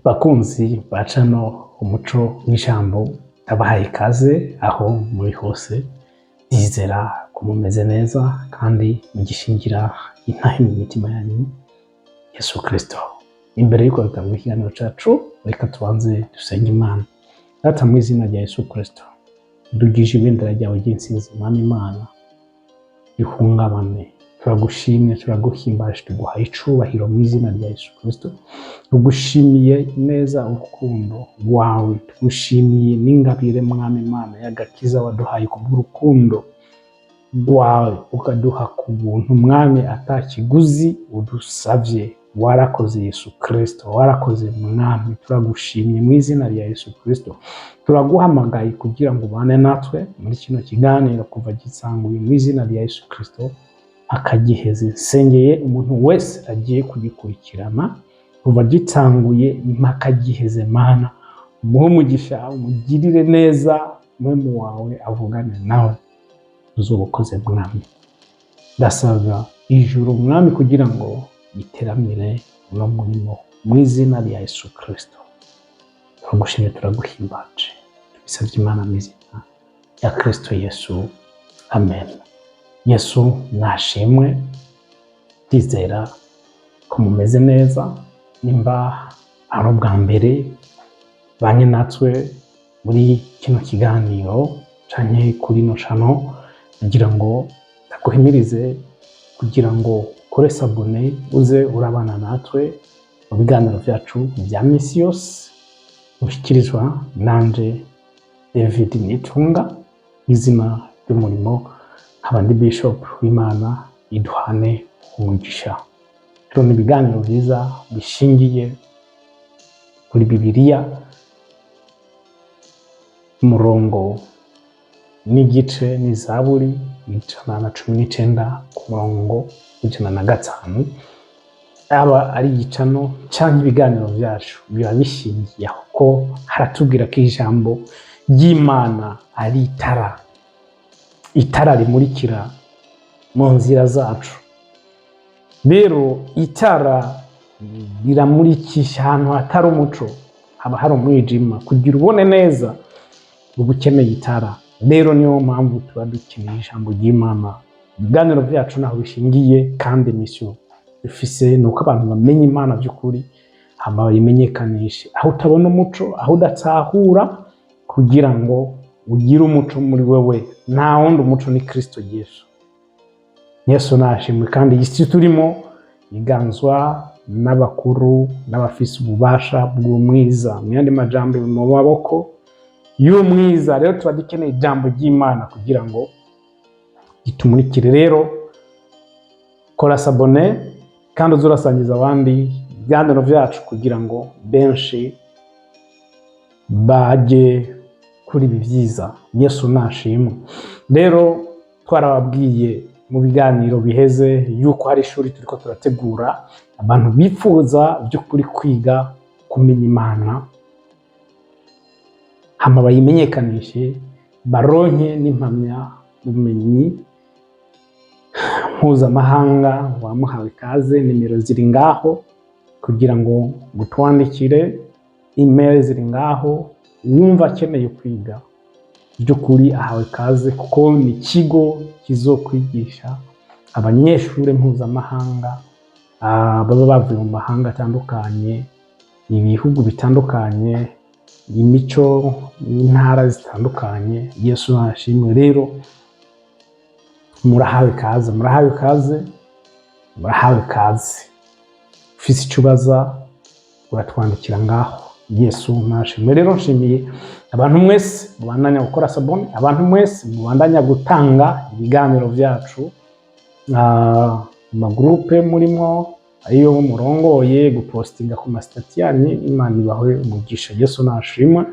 Bakunzi bacano umuco w'ijambo ndabahaye ikaze aho muri hose, ndizera ko mumeze neza kandi mugishingira intahe mu mitima yanyu Yesu Kristo. Imbere yuko dutangura ikiganiro cacu, reka tubanze dusenge Imana. Data mu izina rya Yesu Kristo, dugije ibendera ryawe ry'intsinzi Mwami Imana rihungabane. Turagushimye, turaguhimbaje, tuguhaye icubahiro mu izina rya Yesu Kristo. Tugushimiye neza urukundo wawe, tugushimiye n'ingabire Mwami Imana y'agakiza waduhaye kubw'urukundo rwawe, ukaduha ku buntu Mwami atakiguzi udusavye. Warakoze Yesu Kristo, warakoze Mwami. Turagushimye mu izina rya Yesu Kristo. Turaguhamagaye kugira ngo ubane natwe muri kino kiganiro kuva gisanguye mu izina rya Yesu Kristo akagiheze. Nsengeye umuntu wese agiye kugikurikirana kuva gitanguye mpaka giheze. Mana, umuhe umugisha, umugirire neza, mwemu wawe avugane nawe, uzobukoze Mwami. Ndasaba ijuru Mwami kugira ngo iteramire uno murimo mu izina rya Yesu Kristo. Turagushimye, turaguhimbaje, tubisavye Imana mu izina rya Kristo Yesu, amen. Yesu nashimwe. Ndizera ko mumeze neza. Nimba ari ubwa mbere banye natwe muri kino kiganiro canke kuri no channel, kugira ngo ndaguhimirize kugira ngo ukore sabone uze urabana natwe mu biganiro vyacu vya misi yose, ushikirizwa nanje David Nitunga, izina ry'umurimo nk'abandi Bishop w'Imana iduhane umugisha. Rero ni ibiganiro byiza bishingiye kuri Bibiliya, umurongo n'igice ni Zaburi 119 ku murongo 105. Aba ari igicano canke ibiganiro vyacu biba bishingiye aho ko haratubwira ko ijambo ry'Imana ari itara rimurikira mu nzira zacu. Rero itara riramurikisha ahantu hatari umuco, haba hari umwijima. Kugira ubone neza uba ukeneye itara. Rero niyo mpamvu tuba dukeneye ijambo ry'Imana. Ibiganiro vyacu naho bishingiye kandi mission bifise nuko abantu bamenye Imana by'ukuri, hama bayimenyekanishe aho utabona umuco, aho udatahura, kugira ngo ugire umuco muri wewe. Nta wundi umuco ni Kristo Yesu. Yesu nashimwe. Kandi isi turimo iganzwa n'abakuru n'abafise ububasha bw'umwiza, mu yandi majambo mu maboko y'umwiza. Rero tuba dukeneye ijambo ry'Imana kugira ngo itumurikire. Rero kora sabone kandi uzurasangiza abandi ibiganiro vyacu kugira ngo benshi baje kuri ibi vyiza. Yesu nashimwe. Rero twarababwiye mu biganiro biheze yuko hari ishuri turiko turategura abantu bifuza by'ukuri kwiga kumenya Imana, hama bayimenyekanishe, baronke n'impamya bumenyi mpuzamahanga. Wamuhawe ikaze, nimero ziri ngaho kugira ngo gutwandikire, email ziri ngaho. Wumva akeneye kwiga by'ukuri ahawe ikaze, kuko ni ikigo kizokwigisha abanyeshuri mpuzamahanga baba bavuye mu mahanga atandukanye, ibihugu bitandukanye, imico n'intara zitandukanye. Yesu nashimwe. Rero murahawe ikaze, murahawe ikaze, murahawe ikaze. Ufise icubaza uratwandikira ngaho. Yesu nashimwe. Rero nshimiye abantu mwese mubandanya gukora sabone, abantu mwese mubandanya gutanga ibiganiro vyacu mu groupe murimo, ayo murongoye gupostinga ku mastati yanyu. Imana ibahe umugisha. Yesu nashimwe.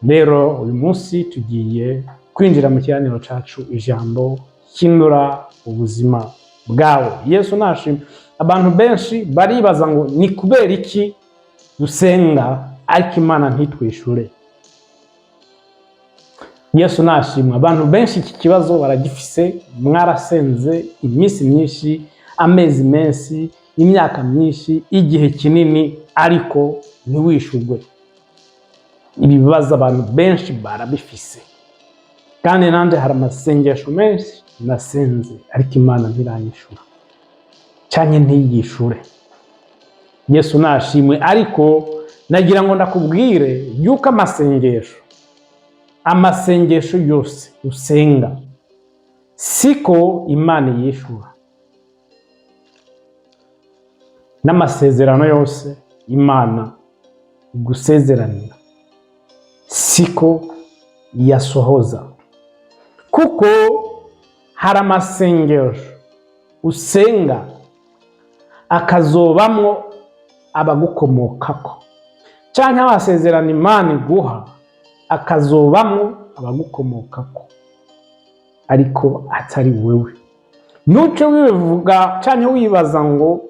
Rero uyu munsi tugiye kwinjira mu kiganiro cacu ijambo hindura ubuzima bwawe. Yesu nashimwe. Abantu benshi baribaza ngo ni kubera iki dusenga ariko Imana ntitwishure. Yesu nashimwe. Abantu benshi iki kibazo baragifise. Mwarasenze iminsi myinshi, amezi menshi, imyaka myinshi, igihe kinini, ariko ntiwishurwe. Ibi bibazo abantu benshi barabifise, kandi nanjye hari amasengesho menshi nasenze ariko Imana ntiranyishura canke ntiyishure. Yesu nashimwe. Ariko nagira ngo ndakubwire yuko amasengesho yose usenga siko Imana yishura, n'amasezerano yose Imana igusezeranira siko yasohoza, kuko hari amasengesho usenga akazobamwo abagukomokako, canke amasezerano Imana iguha akazobamwo abagukomokako ariko atari wewe. Nuce wivuga canke wibaza ngo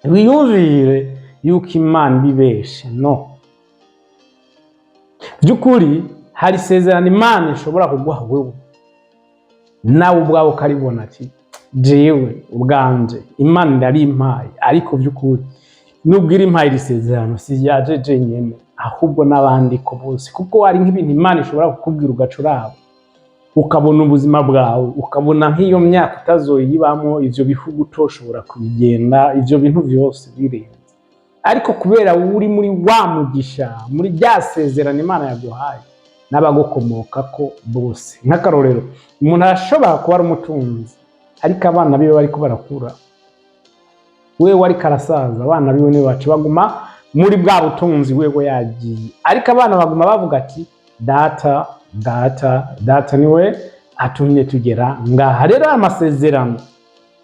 wiyumvire yuko Imana ibibeshe. No, by'ukuri hari isezerano Imana ishobora kuguha wewe nawe ubwawe ukaribona ati jewe ubwanje Imana ndarimpaye, ariko by'ukuri nubwo irimpaye iri sezerano si yaje jenyene ahubwo n'abandi ko bose, kuko hari nk'ibintu Imana ishobora kukubwira ugacuraba ukabona ubuzima bwawe, ukabona nk'iyo myaka utazoyibamo, ivyo bihugu utoshobora kubigenda, ivyo bintu vyose birenze, ariko kubera uri muri wa mugisha, muri rya sezerano Imana yaguhaye, n'abagukomokako bose. Nk'akarorero, umuntu arashobora kuba ari umutunzi ariko abana biwe bariko barakura, wewe ariko arasaza, abana biwe niwe baca baguma muri bwa butunzi wewe yagiye, ariko abana baguma bavuga ati data niwe atumye tugera ngaha. Rero amasezerano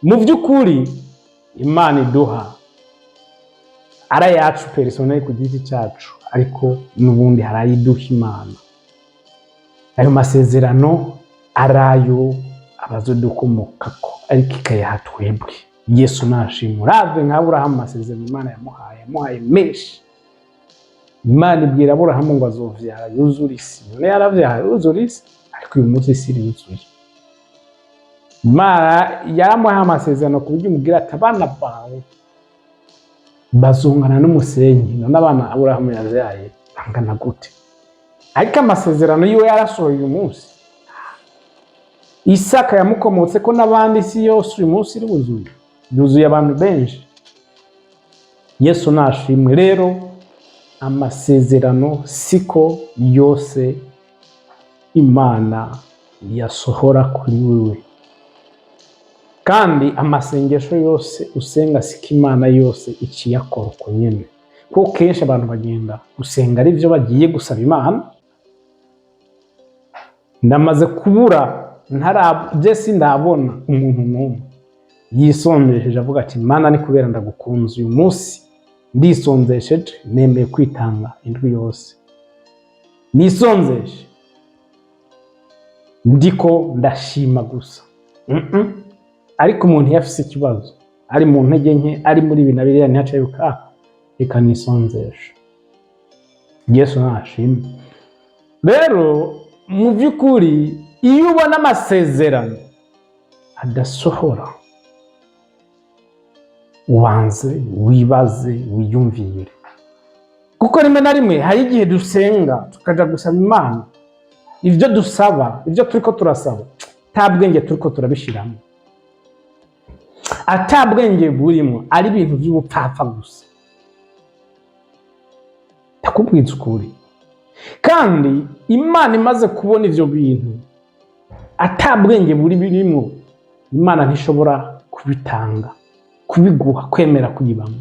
mu by'ukuri Imana iduha ara yacu personnel ku giti cyacu, ariko n'ubundi harayiduha Imana. Ayo masezerano arayo abazodukomokako ariko ikayaha twebwe. Yesu nashimwe. Urave nka Aburahamu amasezerano Imana yamuhaye menshi. Imana ibwira Aburahamu ngo azovyara yuzura isi, none yaravyaye yuzura isi, ariko uyu munsi isi yuzuye. Imana yaramuhaye amasezerano ku buryo umubwira ati abana bawe bazungana n'umusenyi. None abana Aburahamu yavyaye bangana gute? Ariko amasezerano yiwe yarasohoye uyu munsi. Isaka yamukomotse ko n'abandi isi yose uyu munsi iri yuzuye abantu benshi. Yesu nashimwe. Rero amasezerano siko yose Imana yasohora kuri wewe, kandi amasengesho yose usenga siko Imana yose iciyakora uko nyene, kuko kenshi abantu bagenda gusenga ari byo bagiye gusaba Imana. Ndamaze kubura jesi ndabona umuntu n'umwe yisondesheje avuga ati Imana ni kubera ndagukunze uyu munsi ndisonzesheje, nemeye kwitanga indwi yose, nisonzeshe ndiko ndashima gusa. Ariko umuntu yafise ikibazo, ari mu ntege nke, ari muri ibi na biriya, ntihaca yuka reka nisonzeshe. Yesu nashimwe. Rero mu by'ukuri iyo ubona amasezerano adasohora, ubanze wibaze wiyumvire, kuko rimwe na rimwe hari igihe dusenga tukaja gusaba Imana, ibyo dusaba, ibyo turiko turasaba nta bwenge turiko turabishiramo, ata bwenge burimo, ari ibintu by'ubupfapfa gusa. Ndakubwiza ukuri, kandi Imana imaze kubona ivyo bintu ata bwenge buri birimo, Imana ntishobora kubitanga, kubiguha, kwemera kuyibamo.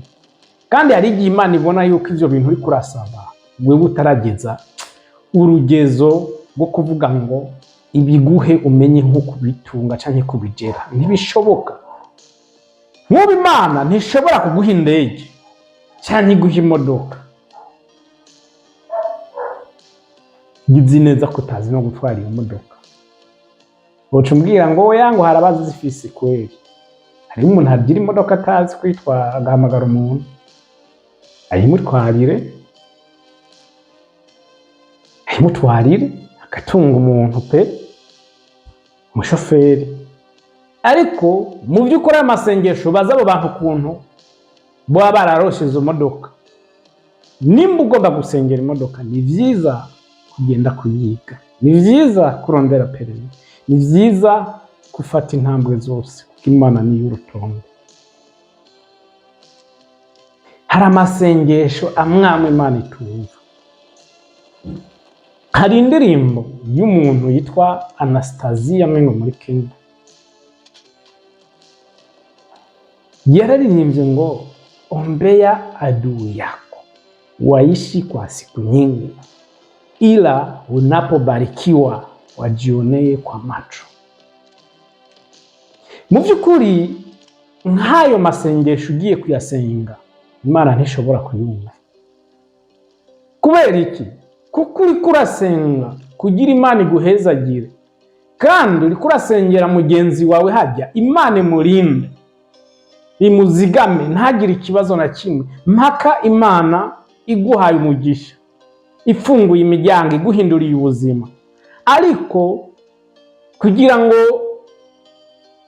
Kandi hari igihe Imana ibona yuko ivyo bintu uri kurasaba wewe utarageza urugezo rwo kuvuga ngo ibiguhe umenye nko kubitunga canke kubigera, ntibishoboka. Nk'ubu Imana ntishobora kuguha indege canke iguha imodoka, ngizi neza ko utazi no gutwara iyo modoka. Woca umbwira ngo oya ngo harabazi zifise kweli. Hari umuntu agira imodoka atazi kwitwara, agahamagara umuntu ayimutwarire, agatunga umuntu pe, umushoferi. Ariko mu by'ukuri amasengesho baza abo bantu ukuntu baba bararoshe izo modoka, nimba ugomba gusengera imodoka ni byiza kugenda kuyiga, ni byiza kurondera perimi, ni byiza gufata intambwe zose kuko Imana ni y'urutonde. Hari amasengesho amwe Imana itumva. Hari indirimbo y'umuntu yitwa Anastasia Meno muri Kenya, yararirimbye ngo ombea adui yako waishi kwa siku nyingi, ila unapobarikiwa wajionee kwa macho. Mu by'ukuri nk'ayo masengesho ugiye kuyasenga Imana ntishobora kuyumva. Kubera iki? Kuko uri kurasenga kugira Imana iguhezagire, kandi uri kurasengera mugenzi wawe hajya Imana imurinde, imuzigame ntagire ikibazo na kimwe, mpaka Imana iguhaye umugisha, ifunguye imiryango, iguhinduriye ubuzima. Ariko kugira ngo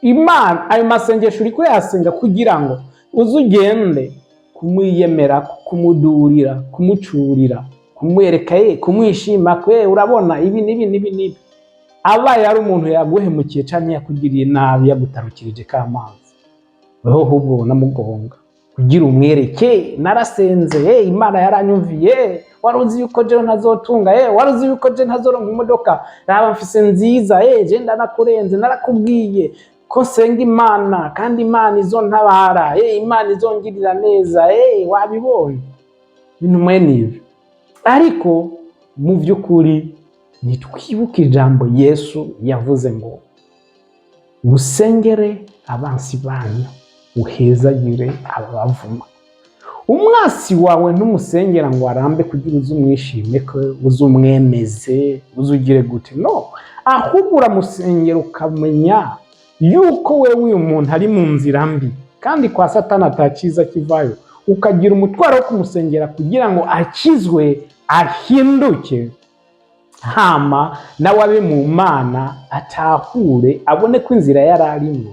Imana ayo masengesho uri kuyasenga kugira ngo uze ugende kumwiyemera, kumudurira, kumucurira, kumwereka kumwishima, urabona ibi nibi, abaye ari umuntu yaguhemukiye cyangwa yakugiriye nabi, yagutarukirije k'amazi, weho ahubwo namugonga kugira umwereke narasenze, Imana yaranyumviye, waruzi yuko je ntazotunga, waruzi yuko je ntazoronka imodoka, raba mfise nziza, je ndanakurenze, narakubwiye ko senga Imana kandi Imana izontabara, Imana izongirira neza, wabibonye ibintu mwene ibi. Ariko mu by'ukuri nitwibuke ijambo Yesu yavuze ngo musengere abansi banyu, uhezagire ababavuma. Umwasi wawe ntumusengera ngo arambe kugira uze umwishime ko uze umwemeze uzugire gute, no, ahubwo uramusengera ukamenya yuko wewe uyu muntu ari mu nzira mbi kandi kwa Satani atakiza kivayo, ukagira umutwaro wo kumusengera kugira ngo akizwe, ahinduke, hama nawe abe mu Mana, atahure, abone ko inzira yari arimo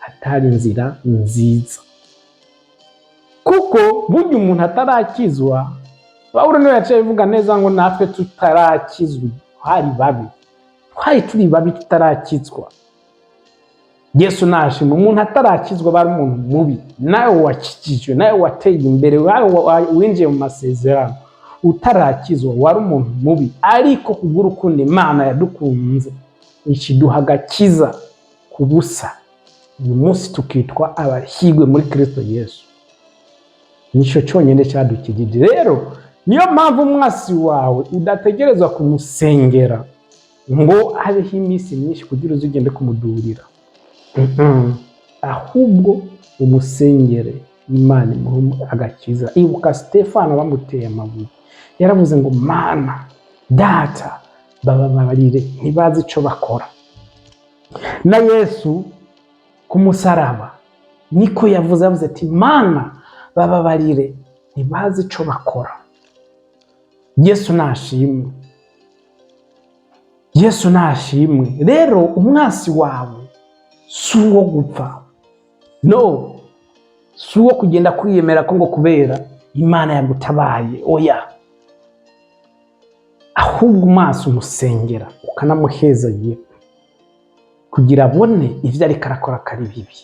atari inzira nziza. Kuko burya umuntu atarakizwa, Pawulo niwe yaciye avuga neza ngo natwe tutarakizwa twari turi babi tutarakizwa. Yesu nashima umuntu atarakizwa bari umuntu mubi, nawe wakijijwe, nawe wateye imbere, winjiye mu masezerano, utarakizwa wari umuntu mubi, ariko kubw'urukundo Imana yadukunze ikiduha agakiza ku busa, uyu munsi tukitwa abahigwe muri Kristo Yesu. Nicyo cyonyine cyadukijije. Rero niyo mpamvu umwasi wawe udategerezwa kumusengera ngo abeho iminsi myinshi kugira uzugende kumudurira, ahubwo umusengere, Imana imuhe agakiza. Ibuka Stefano bamuteye amabuye, yaravuze ngo Mana Data bababarire ntibazi ico bakora. Na Yesu ku musaraba niko yavuze ati Mana bababarire ntibazi ico bakora. Yesu nashimwe, Yesu nashimwe. Rero umwasi wawe si uwo gupfa, no, si uwo kugenda kwiyemera ko ngo kubera Imana yagutabaye, oya, ahubwo umwasi umusengera ukanamuhezagira kugira abone ivyo ariko arakora kari bibi,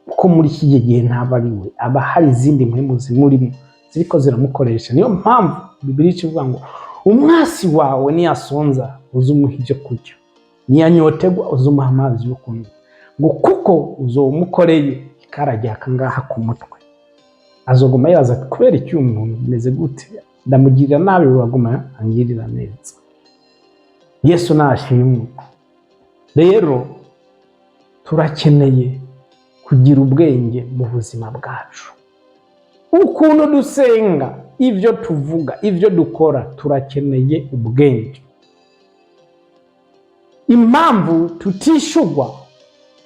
kuko muri iki gihe ntaba ari we, aba hari izindi mpemu zimurimo ziriko ziramukoresha. Niyo mpamvu Bibiliya ivuga ngo umwasi wawe niyasonza uzumuha ibyo kurya, niyanyotegwa uzumuha amazi yo kunywa, ngo kuko uzumukoreye ikarajyaka ngaha ku mutwe, azoguma yaza kubera iki umuntu meze gute, ndamugirira nabi baguma angirira neza. Yesu nashimwe. Rero turakeneye kugira ubwenge mu buzima bwacu, ukuntu dusenga, ivyo tuvuga, ivyo dukora, turakeneye ubwenge. Impamvu tutishugwa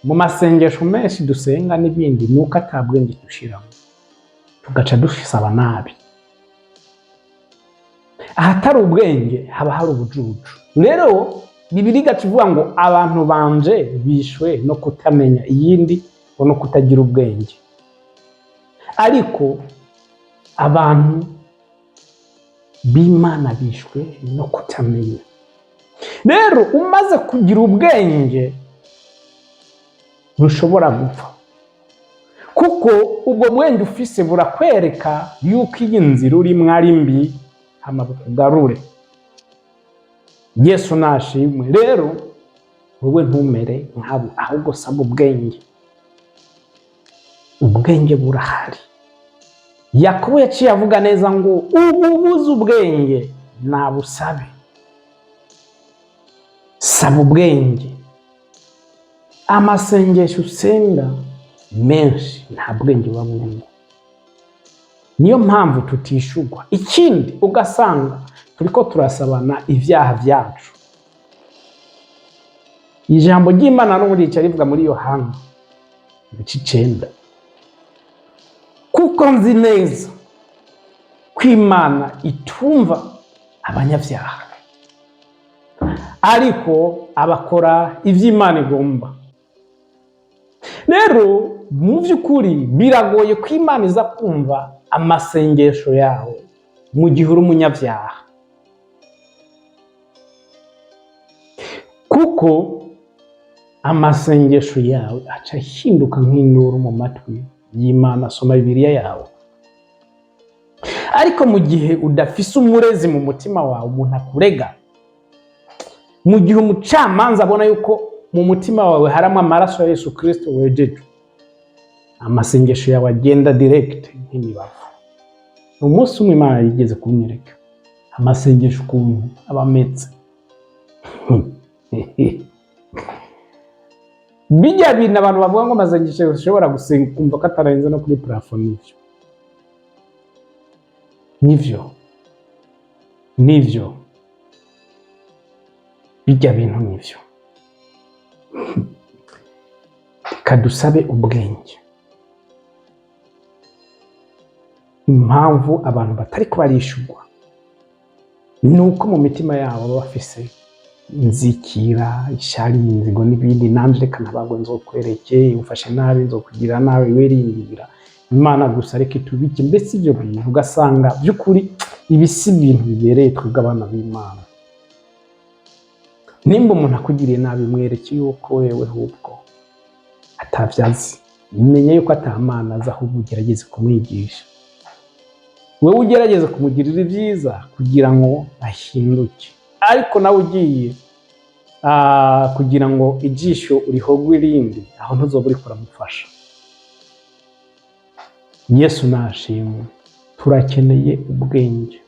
mu masengesho menshi dusenga n'ibindi nuko atabwenge dushiramo, tugaca dusaba nabi. Ahatari ubwenge haba hari ubujuju. Rero Bibiliya igacivuga ngo abantu banje bishwe no kutamenya, iyindi ngo no kutagira ubwenge. Ariko abantu b'Imana bishwe no kutamenya. Rero umaze kugira ubwenge ntushobora gupfa, kuko ubwo bwenge ufise burakwereka yuko iyi nzira urimo ari mbi, hama bukugarure. Yesu nashimwe. Rero wowe ntumere nkabo, ahubwo saba ubwenge. Ubwenge burahari. Yakobo yaciye avuga neza ngo ubuze ubwenge nabusabe. Saba ubwenge. Amasengesho usenga menshi nta bwenge buba burimo. Niyo mpamvu tutishugwa. Ikindi ugasanga turiko turasabana ibyaha byacu. Ijambo ry'Imana no muri icyo rivuga muri Yohana 9, kuko nzi neza ko Imana itumva abanyabyaha, ariko abakora iby'Imana igomba. Rero mu by'ukuri biragoye ko Imana iza kumva amasengesho yawe mu gihe uri umunyabyaha, kuko amasengesho yawe aca ahinduka nk'induru mu matwi y'Imana. Soma Bibiliya yawe. Ariko mu gihe udafise umurezi mu mutima wawe, umuntu akurega, mu gihe umucamanza abona yuko mu mutima wawe harimo amaraso ya Yesu Kristo wejeje, amasengesho yawe agenda direct nk'imibavu. Umunsi umwe Imana yigeze kunyereka amasengesho ukuntu aba ameze. Bijya bintu abantu bavuga ngo amasengesho ushobora gusenga kumva ko atarenze no kuri plafond. Nivyo bijya bintu nivyo. Kadusabe ubwenge. Impamvu abantu batari kubarishugwa nuko mu mitima yabo baba bafise inzikira, ishari, inzigo n'ibindi. Nanje reka ntabwo nzokwereke, ufashe nabi nzokugira nawe, wiringira Imana gusa reka tubike. Mbese ibyo bintu ugasanga by'ukuri ibisi ibintu bibereye twebwe abana b'Imana. Nimba umuntu akugiriye nabi, mwereke yuko wewe hubwo atavyazi. Menye yuko atamana aza, ahubwo ugerageze kumwigisha. Wewe ugerageze kumugirira ibyiza kugira ngo ahinduke. Ariko nawe ugiye kugira ngo ijisho urihogwe irindi, aho ntuzoba uriko uramufasha. Yesu nashimwe. Turakeneye ubwenge.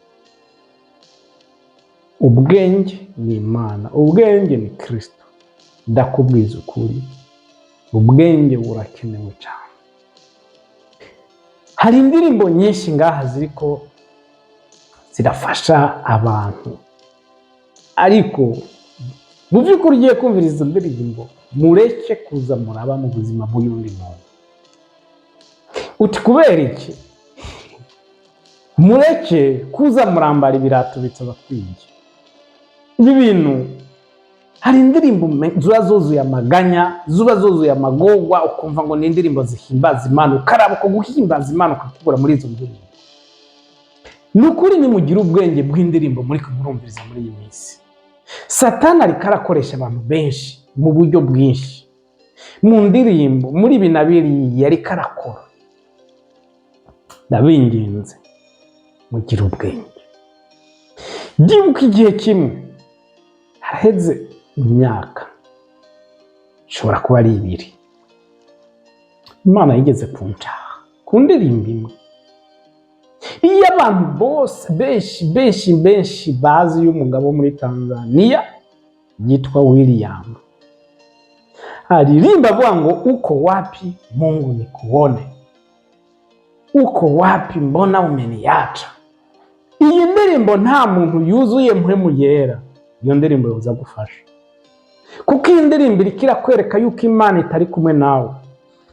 Ubwenge ni Imana, ubwenge ni Kristo. Ndakubwiza ukuri, ubwenge burakenewe cyane. Hari indirimbo nyinshi ngaha ziriko zirafasha abantu, ariko mu by'ukuri ugiye kumviriza izo ndirimbo, mureke kuza muraba mu buzima bw'undi muntu. Uti kubera iki? Mureke kuza murambara ibirato bitabakwiye. Ibi bintu, hari indirimbo zuba zuzuye amaganya, zuba zuzuye amagorwa, ukumva ngo ni indirimbo zihimbaza Imana, ukaraba ko guhimbaza Imana ukakubura muri izo ndirimbo. Nukuri nimugire ubwenge bw'indirimbo muri kumurumviriza muri iyi minsi. Satani ariko arakoresha abantu benshi mu buryo bwinshi mu ndirimbo, muri binabiri yariko arakora. Ndabinginze mugire ubwenge. Ndibuka igihe kimwe haheze imyaka, shobora kuba ari 2, Imana yigeze kuncaha ku ndirimbo imwe. Iyo abantu bose benshi bazi y'umugabo muri Tanzania yitwa William, aririmba avuga ngo uko wapi Mungu nikuone, uko wapi mbona umeniacha. Iyi ndirimbo nta muntu yuzuye mpwemu yera iyo ndirimbo yoza gufasha, kuko iyi ndirimbo iriko irakwereka yuko Imana itari kumwe nawe,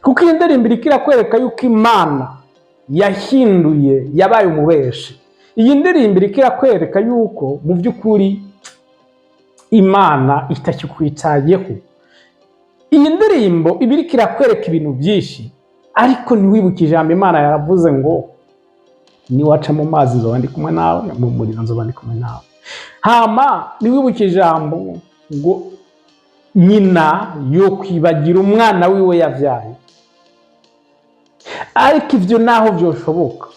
kuko iyi ndirimbo iriko irakwereka yuko Imana yahinduye, yabaye umubeshi. Iyi ndirimbo iriko irakwereka yuko mu by'ukuri Imana itakikwitayeho. Iyi ndirimbo ibiriko irakwereka ibintu byinshi, ariko ntiwibuke ijambo Imana yaravuze ngo niwaca mu mazi nzoba ndi kumwe nawe, mu muriro nzoba ndi kumwe nawe. Hama niwibuke ijambo ngo nyina yo kwibagira umwana wiwe yavyaye, ariko ivyo naho vyoshoboka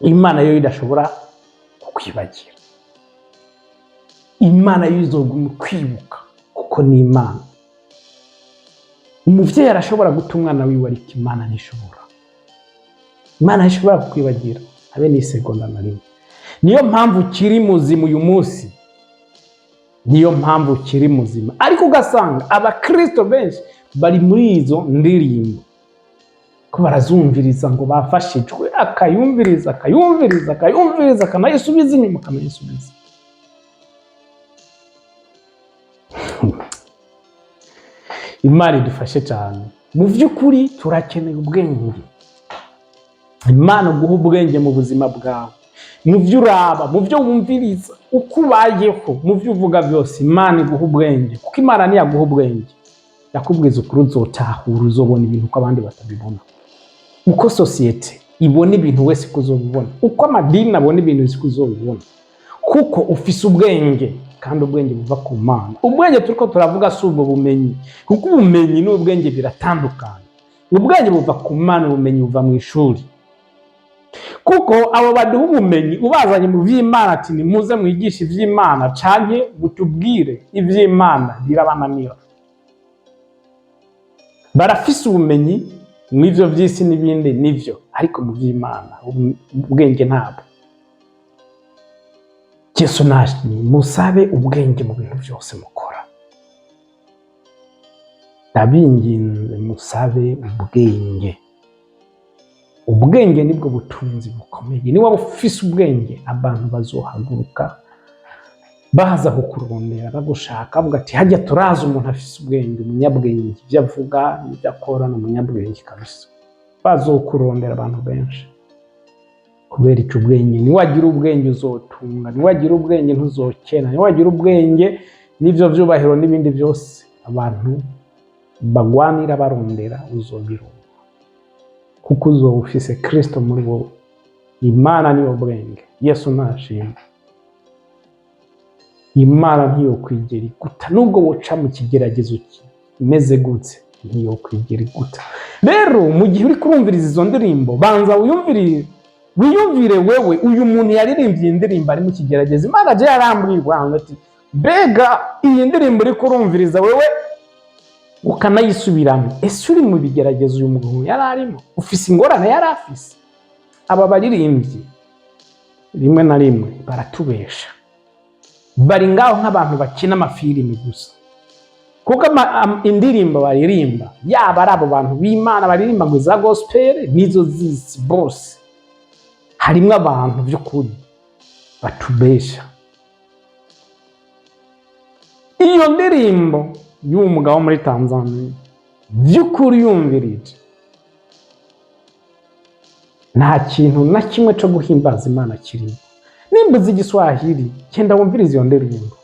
Imana yo idashobora kukwibagira. Imana yo izoguma kwibuka kuko ni Imana. Umuvyeyi arashobora guta umwana wiwe ariko Imana ntishobora. Imana ishobora kukwibagira habe n'isegonda na rimwe. Niyo mpamvu kiri muzima uyu munsi, niyo mpamvu kiri muzima. Ariko ugasanga abakristo benshi bari muri izo ndirimbo ko barazumviriza ngo bafashijwe, akayumviriza akanayisubiza inyuma akanayisubiza. Imana idufashe cyane. Mu by'ukuri turakeneye ubwenge. Imana guha ubwenge mu buzima bwawe, mu byo uraba, mu byo wumviriza, uko ubayeho, mu byo uvuga byose. Imana iguha ubwenge, kuko Imana niyaguha ubwenge yakubwiza ukuri uzotahura, uzobona ibintu uko abandi batabibona, uko sosiyete ibona ibintu wese kuzobibona, uko amadini abona ibintu wese kuzobibona, kuko ufise ubwenge. Kandi ubwenge buva ku Mana. Ubwenge turiko turavuga si ubwo bumenyi, kuko ubumenyi n'ubwenge biratandukanye. Ubwenge buva ku Mana, ubumenyi buva mu ishuri. Kuko abo baduha ubumenyi ubazanye mu vy'Imana ati nimuze mwigisha ivy'Imana canke mutubwire ivy'Imana, birabananira. Barafise ubumenyi mw'ivyo vy'isi n'ibindi nivyo, ariko mu vy'Imana ubwenge ntabwo. Yesu nashimye, musabe ubwenge mu bintu byose mukora. Ndabinginze musabe ubwenge. Ubwenge nibwo butunzi bukomeye. Ni waba ufise ubwenge, abantu bazohaguruka baza kukurondera bagushaka, bavuga ati hajya turaza umuntu afise ubwenge, umunyabwenge, ibyo avuga n'ibyo akora n'umunyabwenge kabisa. Bazokurondera abantu benshi kubera icyo ubwenge. Niwagira ubwenge uzotunga, niwagira ubwenge ntuzokena, niwagira ubwenge n'ivyo vyubahiro n'ibindi byose abantu bagwanira barondera uzobironka, kuko uzoba ufise Kristo muri wowe. Imana niyo bwenge. Yesu nashimye. Imana ntiyo kwigera iguta, nubwo woca mu kigeragezo kimeze gutse, ntiyo kwigera iguta. Rero mu gihe uri kurumviriza izo ndirimbo, banza wiyumvire wewe uyu muntu yaririmbye indirimbo ari mu kigeragezo. Imana je yarambwiye ati bega iyi ndirimbo uri kurumviriza wewe ukanayisubiramo, ese uri mu bigeragezo uyu muntu yari arimo? Ufise ingorane yari afise? Aba baririmbyi rimwe na rimwe baratubesha, bari ngaho nk'abantu bakina amafilimi gusa, kuko indirimbo baririmba yaba ari abo bantu b'Imana baririmba ngo za gospel nizo zisi bose, harimo abantu by'ukuri batubesha. Iyo ndirimbo y'uwo mugabo muri Tanzania by'ukuri yumvirije, nta kintu na kimwe cyo guhimbaza Imana kirimo. Nimba uzi Igiswahili cyenda wumviriza iyo ndirimbo.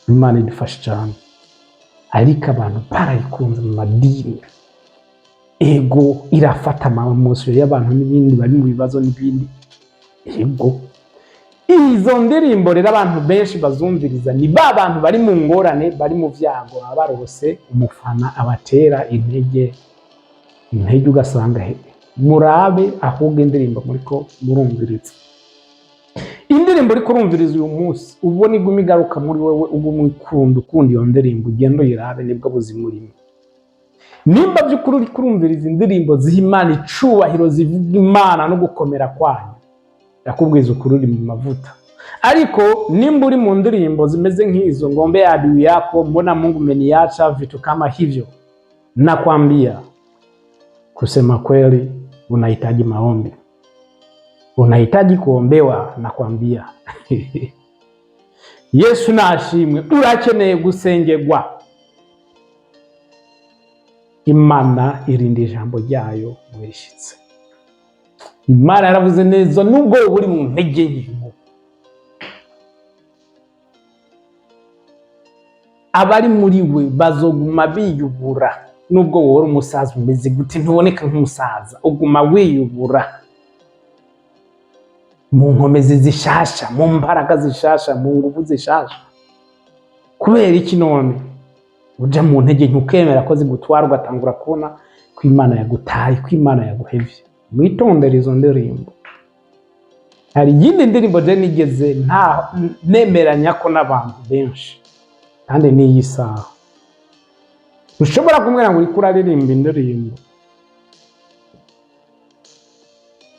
Imana idufashe cyane. Ariko abantu barayikunze mu madini, ego irafata amamosiyo y'abantu n'ibindi bari mu bibazo n'ibindi, ego izo ndirimbo rero abantu benshi bazumviriza ni ba bantu bari mu ngorane, bari mu vyago, abarose umufana abatera intege ugasanga murabe ahubwo indirimbo muriko murumviriza. Indirimbo uriko urumviriza uyu munsi ubona iguma igaruka muri wewe, uguma ukunda iyo ndirimbo, ugenda uyirabe, nibwo buzima urimo. Nimba by'ukuri uriko urumviriza indirimbo ziha Imana icubahiro, zivuga Imana no gukomera kwayo, yakubwiza ukuri uri mu mavuta. Ariko nimba uri mu ndirimbo zimeze nk'izo, ngombe ya adui yako, mbona Mungu ameniacha, vitu kama hivyo, nakwambia kusema kweli unahitaji maombi, unahitaji kuombewa, nakwambia. Yesu nashimwe, urakeneye gusengerwa. Imana irinde ijambo ryayo wishitse. Imana yaravuze neza nubwo uri mu ntege nke, abari muri we bazoguma biyubura. Nubwo wowe umusaza umeze gute ntuboneka nk'umusaza, uguma wiyubura mu nkomezi zishasha, mu mbaraga zishasha, mu nguvu zishasha. Kubera iki none uja mu ntege ntukemera ko zigutwara, ugatangura kubona ko Imana yagutaye, ko Imana yaguhevye? Mwitondere izo ndirimbo. Hari iyindi ndirimbo je nigeze nemeranya ko n'abantu benshi, kandi n'iyi saha ushobora kumwera ngo uriko uraririmba indirimbo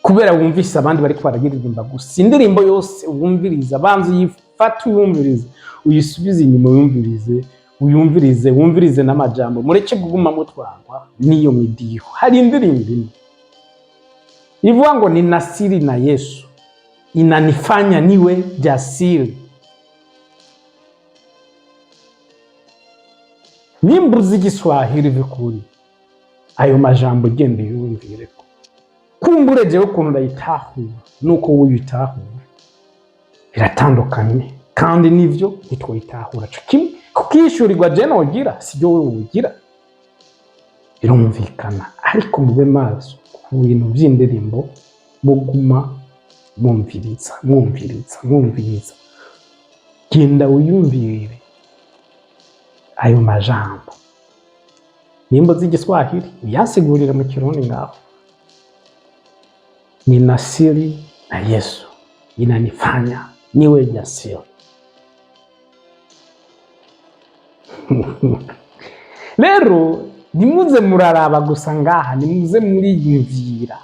kubera wumvise abandi bariko bararirimba gusa. Indirimbo yose wumviriza, banza uyifate uyumvirize, uyisubize inyuma uyumvirize, wumvirize n'amajambo. Mureke kuguma mutwarwa n'iyo midiho. Hari indirimbo imwe ivuga ngo nina siri na Yesu, inanifanya niwe jasiri. Nimba uzi Igiswahili vikuri, ayo majambo genda uyumvireko. Kumbure jewe ukuntu ndayitahura nuko uyitahura biratandukanye, kandi nivyo ntitwoyitahura co kimwe. Kukishurirwa je nogira sibyo wewe ugira, birumvikana. Ariko mube maso ku bintu vy'indirimbo, muguma mwumviriza, genda uyumvire ayo majambo. Nimba uzi Igiswahili uyasigurire mu Kirundi ngaho. Nina siri na Yesu, inanifanya niwe jasiri. Rero nimuze muraraba gusa ngaha, nimuze muriyumvira.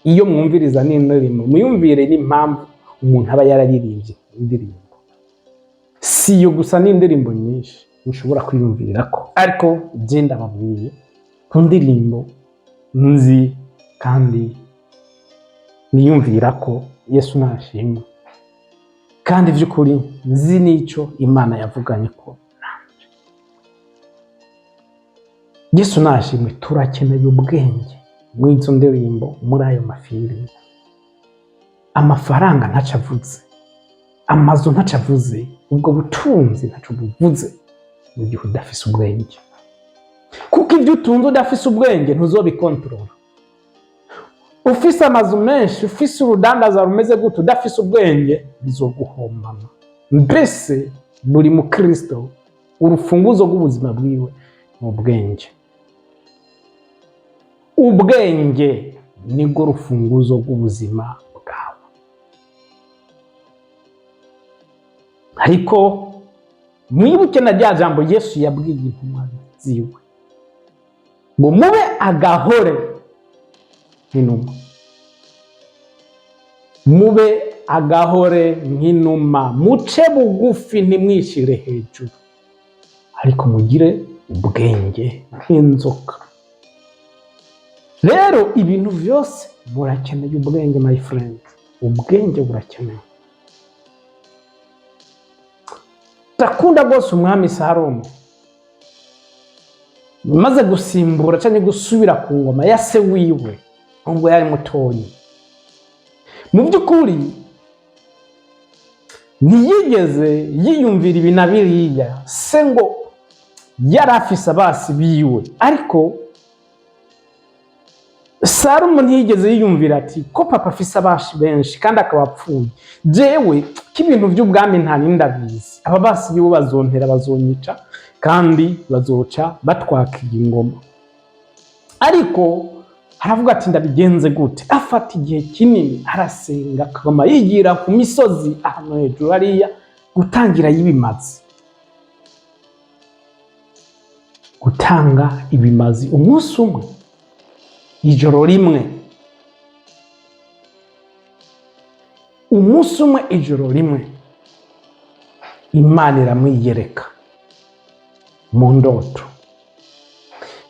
Iyo mwumviriza n'indirimbo muyumvire n'impamvu umuntu aba yararirimbye indirimbo. Si yo gusa, n'indirimbo nyinshi ushobora kwiyumvirako. Ariko je ndababwiye ku ndirimbo nzi kandi niyumvirako Yesu nashimwe, kandi vy'ukuri nzi n'ico Imana yavuganye ko nanje. Yesu nashimwe. Turakeneye ubwenge mw'izo ndirimbo, muri ayo mafilimi. Amafaranga ntacavuze, amazu ntacavuze, ubwo butunzi ntaco buvuze mu gihe udafise ubwenge. Kuko ivyo utunze udafise ubwenge ntuzobikontorora. Ufise amazu menshi, ufise urudandaza rumeze gute, udafise ubwenge bizoguhombana. Mbese buri mu Kristo urufunguzo rw'ubuzima bwiwe mu bwenge. Ubwenge nibwo rufunguzo rw'ubuzima bwawe. Ariko mwibuke na rya jambo Yesu yabwiye intumwa ziwe ngo mube agahore nk'inuma. Mube agahore nk'inuma, muce bugufi ntimwishire hejuru, ariko mugire ubwenge nk'inzoka. Rero ibintu vyose murakeneye ubwenge, my friend. Ubwenge burakenewe. Ndakunda rwose umwami Salomo maze gusimbura cyane gusubira ku ngoma ya se wiwe ubwo yari mutoyi. Mu by'ukuri ntiyigeze yiyumvira ibi na biriya, se ngo yari afise abasi biwe. Ariko Salomo ntiyigeze yiyumvira ati ko papa afise abashi benshi kandi akaba apfuye, jewe k'ibintu by'ubwami nta nindabizi, aba basi biwe bazontera, bazonyica kandi bazoca batwakiye ingoma. Ariko haravuga ati ndabigenze gute? Afata igihe kinini arasenga, akaguma yigira ku misozi ahantu hejuru hariya gutangira y'ibimazi, gutanga ibimazi. Umunsi umwe, ijoro rimwe, ijoro rimwe Imana iramwiyereka mu ndoto.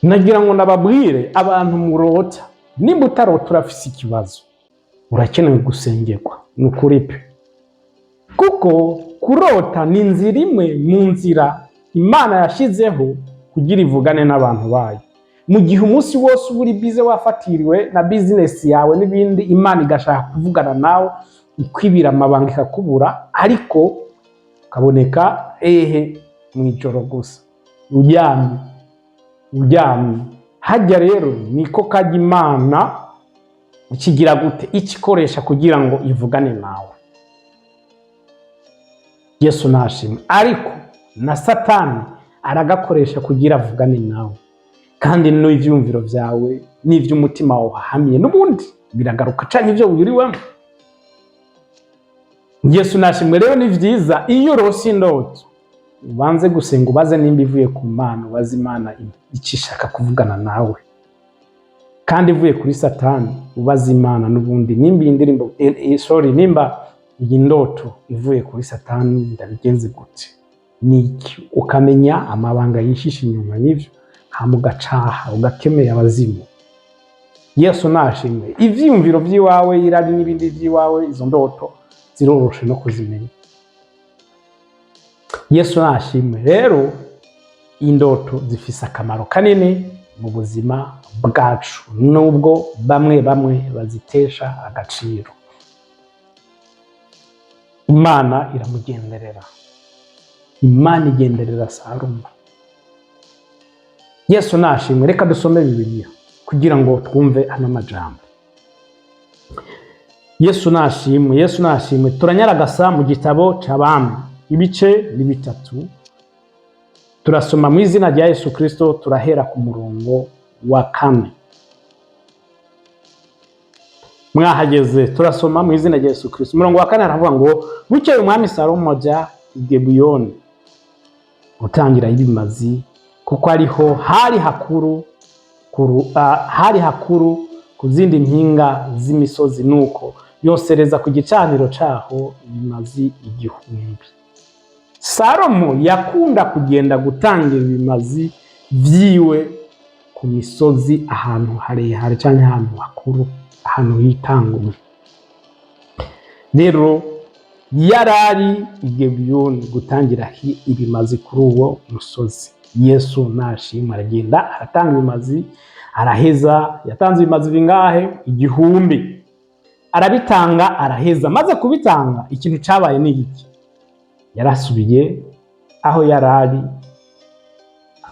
Nagira ngo nababwire abantu murota, nimba utarota urafise ikibazo, urakenewe gusengerwa. Nukuri pe, kuko kurota ni inzira imwe mu nzira Imana yashizeho kugira ivugane n'abantu bayo. Mu gihe umunsi wose uri bize wafatiriwe na business yawe n'ibindi, Imana igashaka kuvugana nawe, ikwibira amabanga ikakubura, ariko kaboneka mw'ijoro gusa uryamye. Hajya rero niko kajya Imana ikigira gute, ikikoresha kugira ngo ivugane nawe. Yesu nashimwe. Ariko na Satani aragakoresha kugira avugane nawe, kandi n'ivyumviro vyawe n'ivy'umutima wawe wahamye n'ubundi biragaruka canke ivyo wiriwemo. Yesu nashimwe. Rero ni vyiza iyo urose indoto ubanze gusenga, ubaze nimba ivuye ku Mana, ubaze Imana icishaka kuvugana nawe. Kandi ivuye kuri Satani ubaze Imana n'ubundi nimba indirimbo nimba iyi ndoto ivuye kuri Satani ndabigenze gute, niki ukamenya amabanga yishisha inyuma y'ivyo, hama ugacaha ugakemera abazimu. Yesu nashimwe. Ivyumviro vyiwawe, irari n'ibindi vyiwawe, izo ndoto ziroroshe no kuzimenya. Yesu nashimwe. Rero indoto zifise akamaro kanini mu buzima bwacu, nubwo bamwe bazitesha agaciro. Imana iramugenderera. Imana igenderera Salomo. Yesu nashimwe. Reka dusome Bibiliya kugira ngo twumve ano majambo. Yesu nashimwe. Yesu nashimwe. Turanyaragasa mu gitabo c'Abami, ibice ni 3. Turasoma mu izina rya Yesu Kristo, turahera ku murongo wa 4. Mwahageze, turasoma mu izina rya Yesu Kristo. Umurongo wa 4 aravuga ngo, bukeye umwami Salomo aja i Gibeyoni gutangira ibimazi, kuko ariho hari hakuru ku zindi mpinga z'imisozi, nuko yosereza ku gicaniro caho ibimazi 1000. Salomo yakunda kugenda gutangira ibimazi vyiwe ku misozi, ahantu harehare canke ahantu hakuru, ahantu hitanguye. Rero yarari i Gibeyoni gutangira ibimazi kuri uwo musozi. Yesu nashimwe. Aragenda aratanga ibimazi, araheza. Yatanze ibimazi bingahe? 1000. Arabitanga, araheza. Maze kubitanga, ikintu cabaye ni iki? Yarasubiye aho yarari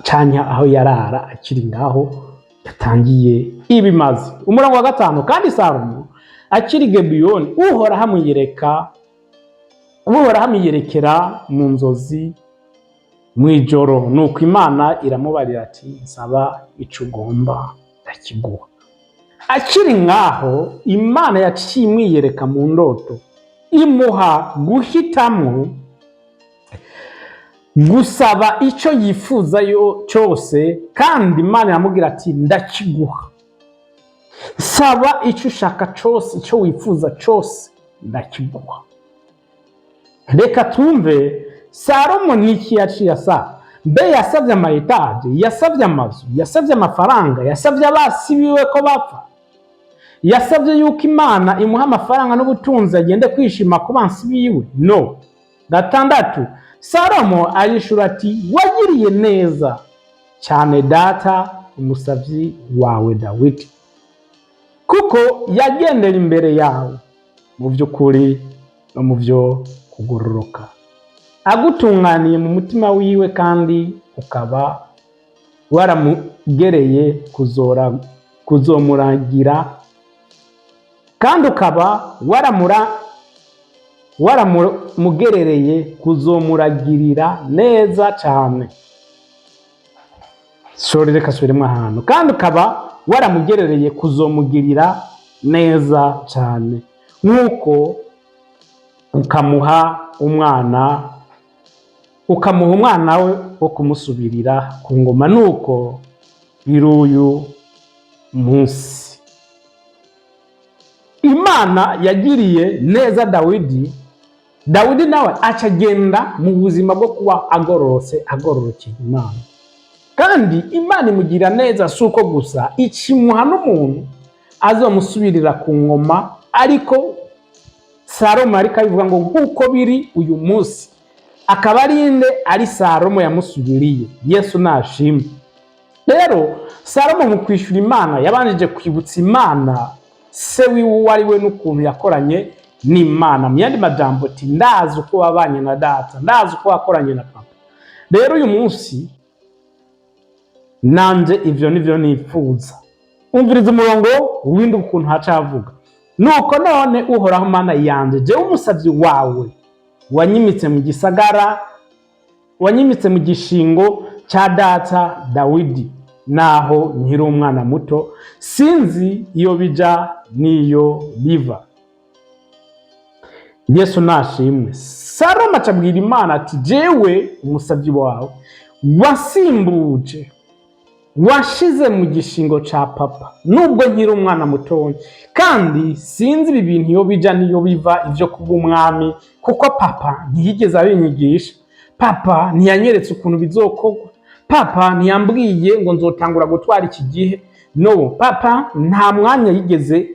canke aho yarara akiri ngaho yatangiye ibimazi. Umurongo wa 5, kandi Salomo akiri Gibeyoni, Uhoraho amwiyerekera mu nzozi mw'ijoro, nuko Imana iramubarira ati, nsaba ico ugomba ndakiguha. Akiri ngaho Imana yaciye imwiyereka mu ndoto, imuha guhitamwo gusaba ico yifuza cyose, kandi Imana iramubwira ati, ndakiguha. Saba ico ushaka cyose, ico wifuza cyose ndakiguha. Reka tumve Salomo niki yaciye asaba. Mbe yasavye amayetaje, yasavye amazu, yasavye amafaranga, yasavye abasi biwe ko bapfa, yasavye yuko Imana imuha amafaranga n'ubutunzi agende kwishima ku bansi biwe? No. 6, Salomo arishura ati, wagiriye neza cyane data umusavyi wawe Dawidi, kuko yagendera imbere yawe mu vy'ukuri no mu vyo kugororoka, agutunganiye mu mutima wiwe, kandi ukaba waramugereye kuzomuragira, kandi ukaba waramugerereye kuzomuragirira neza cyane. Reka subiremo ahantu. Kandi ukaba waramugerereye kuzomugirira neza cyane, nk'uko ukamuha umwana we wo kumusubirira ku ngoma, nuko biruyu munsi. Imana yagiriye neza Dawidi nawe acagenda mu buzima bwo kuba agororokeye Imana. Kandi Imana imugira neza suko gusa ikimuha n'umuntu azomusubirira ku ngoma, ariko Salomo ariko abivuga ngo nk'uko biri uyu munsi, akaba ari Salomo yamusubiriye. Yesu nashimwe. Rero Salomo mu kwishura Imana yabanije kwibutsa Imana se wiwe ari we n'ukuntu yakoranye n'Imana. Mu yandi majambo ati, ndazi uko wabanye na data, ndazi uko wakoranye na papa, rero uyu munsi nanje ivyo nivyo nipfuza. Umviriza umurongo w'indi ukuntu haca havuga, nuko none uhoraho mana yanje, jewe umusavyi wawe wanyimitse mu gisagara, wanyimitse mu gishingo ca data Dawidi, naho nkiri umwana muto, sinzi iyo bija niyo biva. Yesu nashimwe. Salomo acabwira Imana ati, jewe umusavyi wawe wasimbuje, washize mu gishingo ca papa, nubwo nkiri umwana mutoya, kandi sinzi ibi bintu iyo bija niyo biva, ivyo kuba umwami, kuko papa ntiyigeze abinyigisha, papa ntiyanyeretse ukuntu bizokorwa, papa ntiyambwiye ngo nzotangura gutwara iki gihe, no, papa nta mwanya yigeze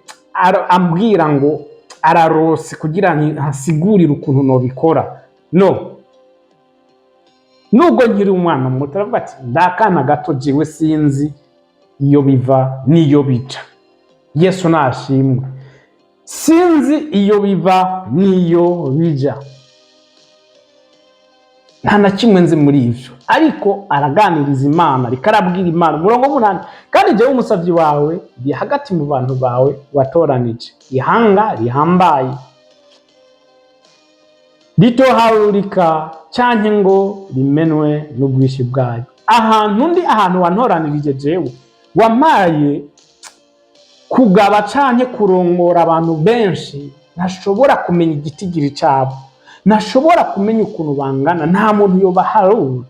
ambwira ngo ararose kugira ntasigurire ukuntu nobikora, no. Nubwo nkiri umwana muto, aravuga ati ndakana gato jewe sinzi iyo biva niyo bija. Yesu nashimwe. Sinzi iyo biva niyo bija, nta na kimwe nzi muri ivyo, ariko araganiriza Imana, ariko arabwira Imana. Umurongo w'umunani, kandi jewe umusavyi wawe ndi hagati mu bantu bawe watoranije, ihanga rihambaye ritoharurika canke ngo rimenwe n'ubwishi bwayo. Ahantu ndi, ahantu wantoranirije jewe, wampaye kugaba canke kurongora abantu benshi, ntashobora kumenya igitigiri cabo, ntashobora kumenya ukuntu bangana, nta muntu yobaharura.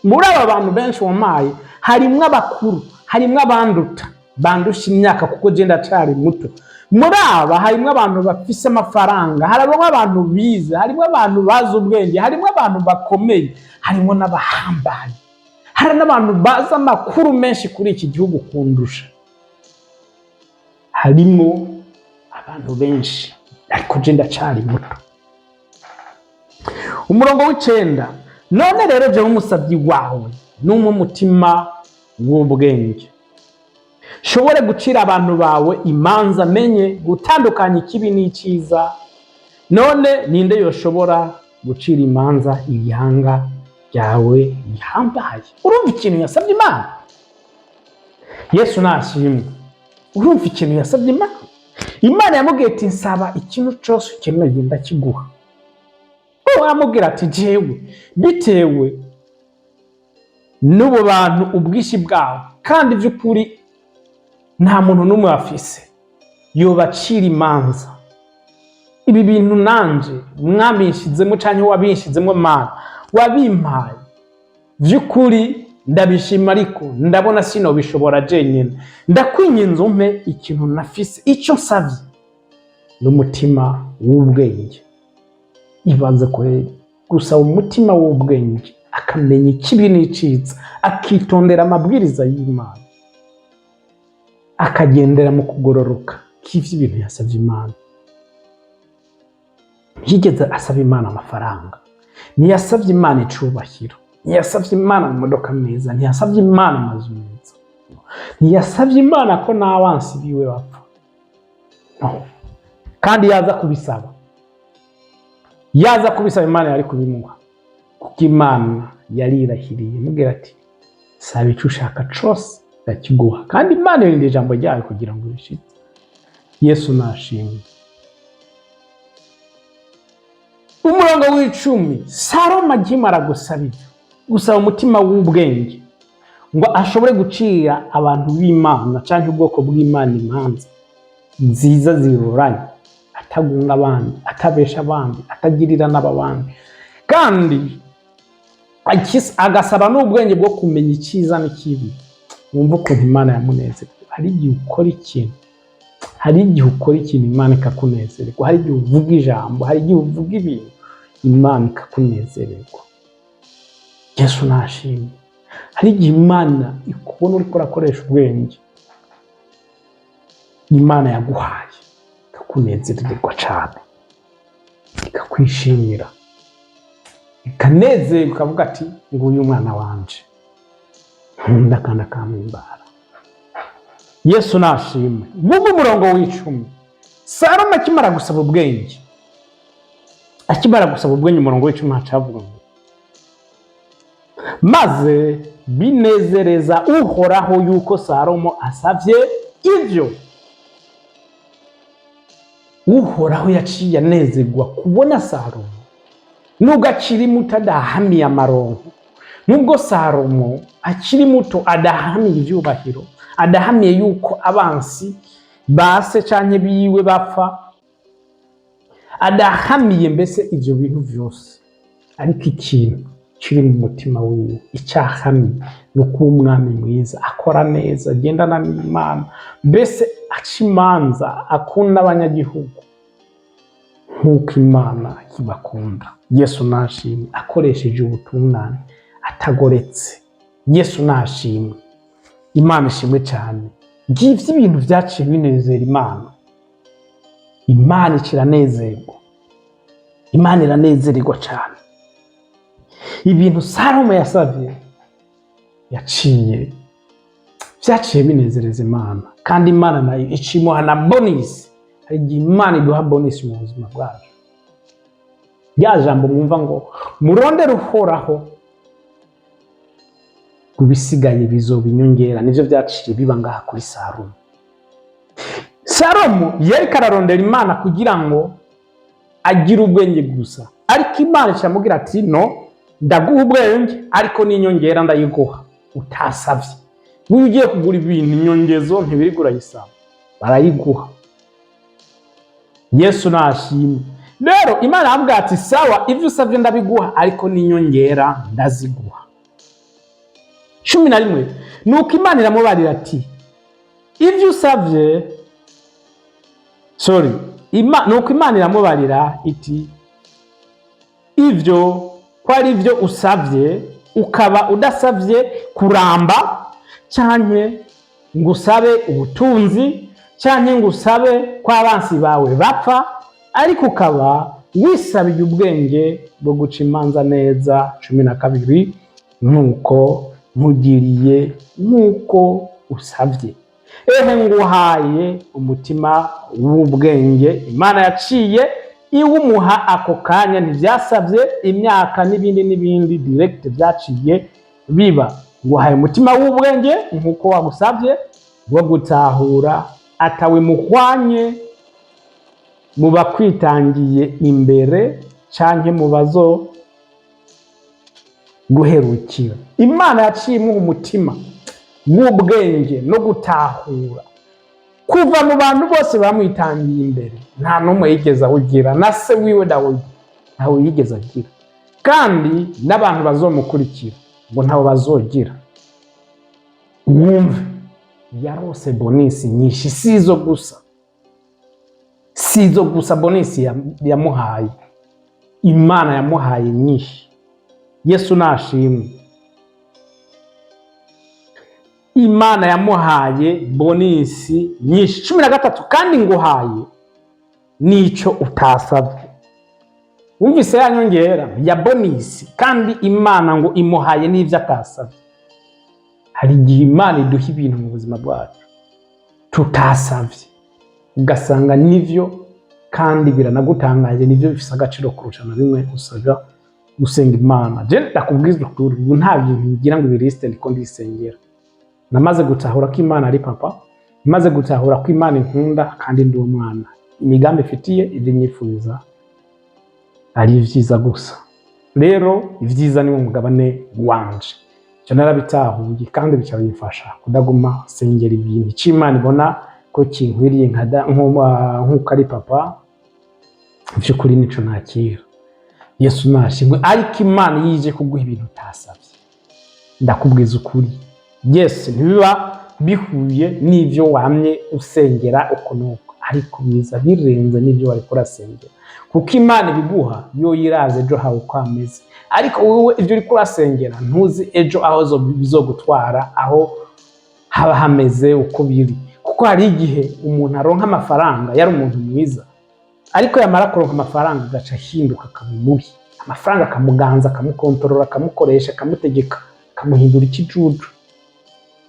Muri aba bantu benshi wampaye harimwo abakuru, harimwo abanduta, bandusha imyaka kuko je ndacari muto. Muri aba harimwo abantu bafise amafaranga, harimwo abantu bize, harimwo abantu bazi ubwenge, harimwo abantu bakomeye, harimwo n'abahambaye, hari n'abantu bazi amakuru menshi kuri iki gihugu kundusha, harimwo abantu benshi, ariko je ndacari muto. Umurongo w'icenda, none rero jewe umusavyi wawe numwe umutima w'ubwenge, shobore gucira abantu bawe imanza, menye gutandukanya ikibi n'iciza. None ninde yoshobora gucira imanza ibihanga byawe bihambaye? Urumva ikintu yasabye Imana? Yesu nashimwe. Urumva ikintu yasabye Imana? Imana yamubwiye ati nsaba ikintu cyose ukeneye ndakiguha. Amubwira ati jewe bitewe n'ubu bantu ubwishi bwawe, kandi vy'ukuri nta muntu n'umwe afise yobacira imanza. Ibi bintu nanje mwabishizemo canke wabishizemo Mana, wabimpaye vy'ukuri ndabishima, ariko ndabona sino bishobora jenyene. Ndakwinginze umpe ikintu nafise, ico nsavye n'umutima w'ubwenge. Ibanze kweri gusaba umutima w'ubwenge, akamenya ikibi n'iciza, akitondera amabwiriza y'Imana, akagendera mu kugororoka k'ivyo ibintu yasavye Imana. Ntiyigeze asaba Imana amafaranga, ntiyasavye Imana icubahiro, ntiyasavye Imana amamodoka meza, ntiyasavye Imana amazu meza, ntiyasavye Imana ko n'abansi biwe bapfa, no. Kandi yaza kubisaba Imana yari kubimuha, kuko Imana yarirahiriye mubwira ati saba ico ushaka cose ndakiguha, kandi Imana irinde ijambo ryayo kugira ngo rishitse. Yesu nashimwe. Umurongo w'icumi, Salomo akimara gusaba umutima w'ubwenge ngo ashobore gucira abantu b'Imana canke ubwoko bw'Imana imanza nziza ziroranye, atagunga abandi, atabesha abandi, atagirira n'abandi, kandi agasaba n'ubwenge bwo kumenya iciza n'ikibi. Wumva ukuntu Imana yamunezerwa. Hari igihe ukora ikintu, Imana ikakunezerwa. Hari igihe uvuga ijambo, hari igihe uvuga ibintu, Imana ikakunezerwa. Yesu nashimwe. Hari igihe Imana ikubona uriko urakoresha ubwenge Imana yaguhaye, ikakunezererwa cane, ikakwishimira, ikanezerwa, ikavuga ati nguyu umwana wanje nkunda kandi akampimbara. Yesu nashimwe. Wumva umurongo w'icumi, Salomo akimara gusaba ubwenge, umurongo w'icumi haca havuga ngo maze binezereza uhoraho yuko Salomo asavye ivyo. Uhoraho yaciye anezerwa kubona Salomo nubwo akiri muto adahamiye amaronko, nubwo Salomo akiri muto adahamiye ivyubahiro, adahamiye yuko abansi base canke biwe bapfa, adahamiye mbese ivyo bintu vyose. Ariko ikintu kiri mu mutima wiwe icyahamye no kuba umwami mwiza, akora neza, agendana n'Imana, mbese aca imanza, akunda abanyagihugu nk'uko Imana ibakunda. Yesu nashimwe, akoresheje ubutungane atagoretse. Yesu nashimwe, Imana ishimwe cyane. Ngivyo ibintu vyaciye binezera Imana. Imana ikiranezerwa, Imana iranezererwa cyane. Ibintu Salomo yasavye vyaciye binezereza Imana, kandi Imana nayo icimuha na bonus. Hari igihe Imana iduha bonus mu buzima bwacu. Rya jambo mwumva ngo murondere uhoraho, kubisigaye bizoba inyongera, nivyo vyaciye biba ngaha kuri Salomo. Salomo yariko ararondera Imana kugira ngo agire ubwenge gusa, ariko Imana iramubwira ati no, ndaguha ubwenge ariko n'inyongera ndayiguha utasavye. Niba ugiye kugura ibintu inyongezo ntibirigura urayisaba, barayiguha. Yesu nashimwe. Rero Imana yambwira ati sawa, ivyo usavye ndabiguha ariko n'inyongera ndaziguha. 11 nuko Imana iramubarira ati ivyo usavye nuko Imana iramubarira iti ivyo ko ari ivyo usavye, ukaba udasavye kuramba canke ngo usabe ubutunzi canke ngo usabe ko abansi bawe bapfa, ariko ukaba wisabiye ubwenge bwo guca imanza neza. 12 nuko nkugiriye nuko usavye, ehe nguhaye umutima w'ubwenge. Imana yaciye iwumuha ako kanya, ntivyasavye imyaka n'ibindi direct vyaciye biba. Nguhaye umutima w'ubwenge nkuko wagusavye, bwo gutahura atawe muhwanye mu bakwitangiye imbere canke mu bazo guherukira. Imana yaciye imuha umutima w'ubwenge no gutahura kuva mu bantu bose bamwitangiye imbere, nta numwe yigeze awugira, na se wiwe Dawidi ntawe yigeze agira, kandi n'abantu bazomukurikira ngo ntawe bazogira. Wumve, yarose bonisi nyinshi, sizo gusa bonisi yamuhaye. Imana yamuhaye nyinshi. Yesu nashimwe. Imana yamuhaye bonisi nyinshi. 13 kandi nguhaye nico utasavye. Wumvise ya nyongera ya bonisi, kandi Imana ngo imuhaye n'ivyo atasavye. Hari igihe Imana iduha ibintu mu buzima bwacu tutasavye, ugasanga nivyo kandi biranagutangaje, nivyo bifise agaciro kurusha na bimwe usabwa gusenga Imana. Je ndakubwiza ukuri, ubu nta bintu ngira ngo ibiriste ndiko ndisengera. Namaze gutahura ko Imana ari papa, maze gutahura ko Imana inkunda kandi ndi umwana, imigambi ifitiye ibyo nyifuza ari vyiza gusa. Rero ivyiza ni umugabane wanje, cyo narabitahuye kandi bica bimfasha kudaguma sengera ibintu cy'Imana ibona ko kinkwiriye nk'uko ari papa. Vy'ukuri nico nakira. Yesu nashimwe. Ariko Imana yije kuguha ibintu utasavye, ndakubwiza ukuri, yes, ntibiba bihuye n'ivyo wamye usengera uko nuko, ariko biza birenze n'ivyo wari kurasengera, kuko Imana ibiguha yo yiraze ejo hawe uko ameze. Ariko wowe ivyo uri kurasengera ntuzi ejo aho bizogutwara, aho haba hameze uko biri. Kuko hari igihe umuntu aronka amafaranga yari umuntu mwiza, ariko yamara kuronka amafaranga agaca hinduka akaba mubi. Amafaranga akamuganza, akamukontorora, akamukoresha, akamutegeka, akamuhindura ikijuju.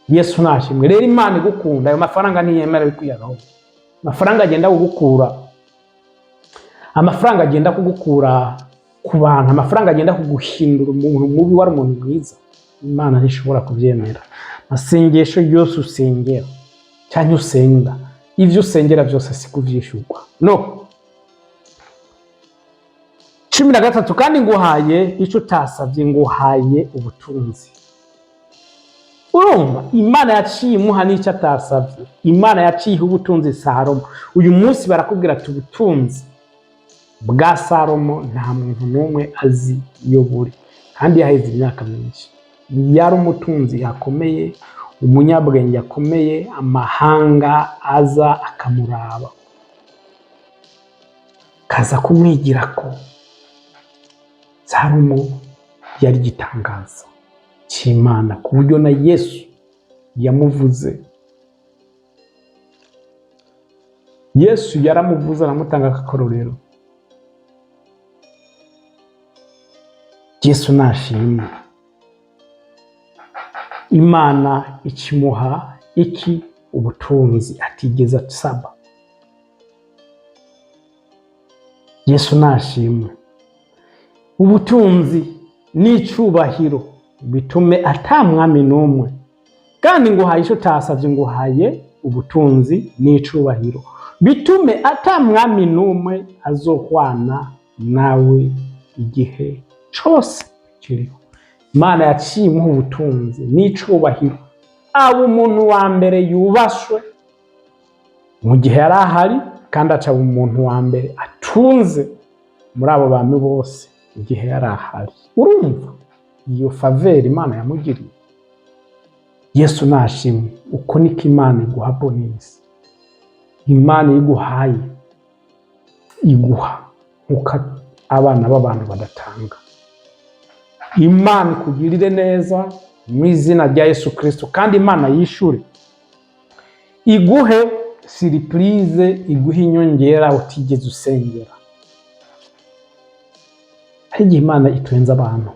Yesu nashimwe. Rero Imana igukunda, ayo mafaranga ntiyemera kwiyagaho. Amafaranga agenda kugukura ku bantu, amafaranga agenda kuguhindura umuntu mubi wari umuntu mwiza, Imana ntishobora kubyemera. Amasengesho yose usengera cyangwa usenga, ivyo usengera byose si kuvyishurwa, no. 13 kandi nguhaye ico utasavye, nguhaye ubutunzi. Urumva Imana yaciye imuha n'icyo atasavye. Imana yaciye ubutunzi Salomo. Uyu munsi barakubwira ati ubutunzi bwa Salomo nta muntu n'umwe azi iyo buri, kandi yaheze imyaka myinshi. Yari umutunzi akomeye, umunyabwenge akomeye, amahanga aza akamuraba, kaza kumwigira ko Salomo yari igitangaza cy'Imana, ku buryo na Yesu yamuvuze. Yesu yaramuvuze, aramutanga akakororero. Yesu nashimwe. Imana ikimuha iki? Ubutunzi atigeze asaba. Yesu nashimwe. Ubutunzi n'icubahiro bitume ata mwami n'umwe, kandi nguhaye ico utasavye, nguhaye ubutunzi n'icubahiro bitume ata mwami n'umwe azohwana nawe igihe cose kiriho. Imana yaciye imuha ubutunzi n'icubahiro, aba umuntu wa mbere yubashwe mu gihe yari ahari, kandi aca umuntu wa mbere atunze muri abo bantu bose igihe yari ahari. Urumva iyo faveur Imana yamugiriye? Yesu nashimwe. Uko niko Imana iguha bonus. Imana iguhaye iguha nkuko abana b'abantu badatanga. Imana ikugirire neza mu izina rya Yesu Kristo, kandi Imana yishure, iguhe surprise, iguhe inyongera utigeze usengera. Hari igihe Imana itwenza abantu,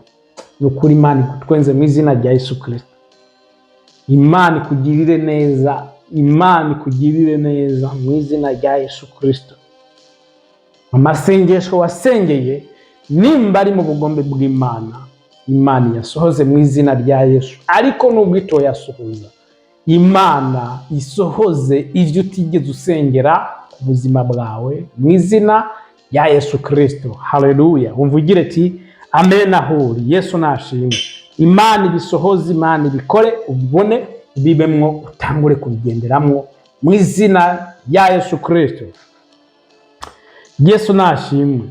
nukuri Imana igutwenze mu izina rya Yesu Kristo. Imana ikugirire neza, Imana ikugirire neza mu izina rya Yesu Kristo. Amasengesho wasengeye nimba ari mu bugombe bw'Imana, Imana yasohoze mu izina rya Yesu. Ariko nubwo itoyasohoza, Imana isohoze ivyo utigeze usengera ku buzima bwawe mu izina rya Yesu Kristo. Haleluya. Umvugire ati amen ahuri. Yesu nashimwe. Imana ibisohoze, Imana ibikore, ubibone, bibemwo, utangure kubigenderamwo mu izina rya Yesu Kristo. Yesu nashimwe.